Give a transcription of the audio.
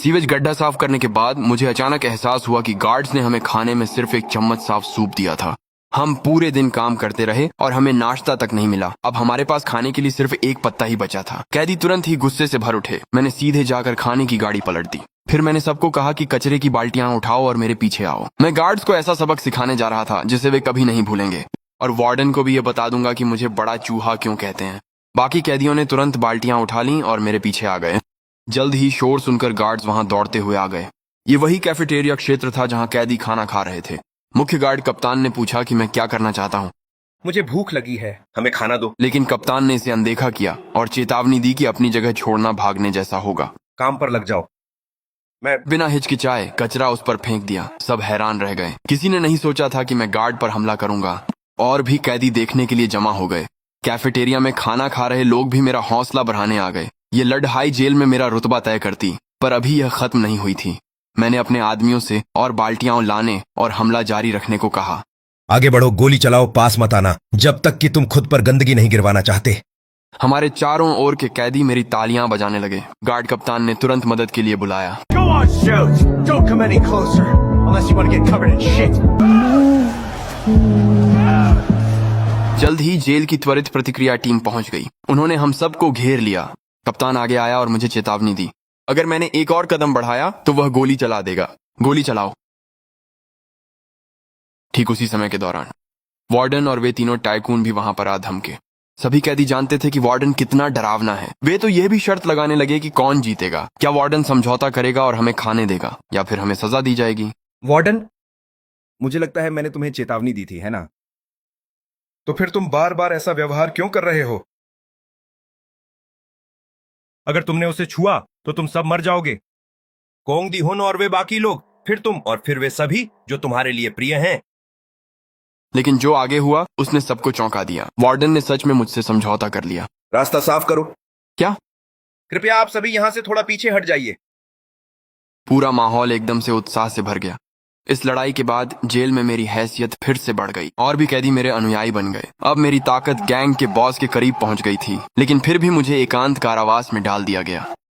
Sewage गड्ढा साफ करने के बाद मुझे अचानक एहसास हुआ कि गार्ड्स ने हमें खाने में सिर्फ एक चम्मच साफ सूप दिया था। हम पूरे दिन काम करते रहे और हमें नाश्ता तक नहीं मिला। अब हमारे पास खाने के लिए सिर्फ एक पत्ता ही बचा था। कैदी तुरंत ही गुस्से से भर उठे। मैंने सीधे जाकर खाने की गाड़ी पलट दी। फिर मैंने सबको कहा कि कचरे की बाल्टियां उठाओ और मेरे पीछे आओ। मैं गार्ड्स को ऐसा सबक सिखाने जा रहा था जिसे वे कभी नहीं भूलेंगे, और वार्डन को भी ये बता दूंगा कि मुझे बड़ा चूहा क्यों कहते हैं। बाकी कैदियों ने तुरंत बाल्टियां उठा लीं और मेरे पीछे आ गए। जल्द ही शोर सुनकर गार्ड्स वहां दौड़ते हुए आ गए। ये वही कैफेटेरिया क्षेत्र था जहां कैदी खाना खा रहे थे। मुख्य गार्ड कप्तान ने पूछा कि मैं क्या करना चाहता हूँ। मुझे भूख लगी है, हमें खाना दो। लेकिन कप्तान ने इसे अनदेखा किया और चेतावनी दी कि अपनी जगह छोड़ना भागने जैसा होगा। काम पर लग जाओ। मैं बिना हिचकिचाए कचरा उस पर फेंक दिया। सब हैरान रह गए। किसी ने नहीं सोचा था कि मैं गार्ड पर हमला करूंगा। और भी कैदी देखने के लिए जमा हो गए। कैफेटेरिया में खाना खा रहे लोग भी मेरा हौसला बढ़ाने आ गए। ये लड़ाई जेल में मेरा रुतबा तय करती, पर अभी यह खत्म नहीं हुई थी। मैंने अपने आदमियों से और बाल्टियां लाने और हमला जारी रखने को कहा। आगे बढ़ो, गोली चलाओ, पास मत आना जब तक कि तुम खुद पर गंदगी नहीं गिरवाना चाहते। हमारे चारों ओर के कैदी मेरी तालियां बजाने लगे। गार्ड कप्तान ने तुरंत मदद के लिए बुलाया। Go on, shoot! Don't come any closer, unless you want to get covered in shit. जल्द ही जेल की त्वरित प्रतिक्रिया टीम पहुंच गई। उन्होंने हम सबको घेर लिया। कप्तान आगे आया और मुझे चेतावनी दी, अगर मैंने एक और कदम बढ़ाया तो वह गोली चला देगा। गोली चलाओ। ठीक उसी समय के दौरान वार्डन और वे तीनों टाइकून भी वहां पर आ धमके। सभी कैदी जानते थे कि वार्डन कितना डरावना है। वे तो यह भी शर्त लगाने लगे कि कौन जीतेगा। क्या वार्डन समझौता करेगा और हमें खाने देगा, या फिर हमें सजा दी जाएगी। वार्डन, मुझे लगता है मैंने तुम्हें चेतावनी दी थी, है ना? तो फिर तुम बार बार ऐसा व्यवहार क्यों कर रहे हो? अगर तुमने उसे छुआ तो तुम सब मर जाओगे। कोंग दी हुन और वे बाकी लोग, फिर तुम, और फिर वे सभी जो तुम्हारे लिए प्रिय हैं। लेकिन जो आगे हुआ उसने सबको चौंका दिया। वार्डन ने सच में मुझसे समझौता कर लिया। रास्ता साफ करो। क्या? कृपया आप सभी यहां से थोड़ा पीछे हट जाइए। पूरा माहौल एकदम से उत्साह से भर गया। इस लड़ाई के बाद जेल में मेरी हैसियत फिर से बढ़ गई और भी कैदी मेरे अनुयायी बन गए। अब मेरी ताकत गैंग के बॉस के करीब पहुंच गई थी। लेकिन फिर भी मुझे एकांत कारावास में डाल दिया गया।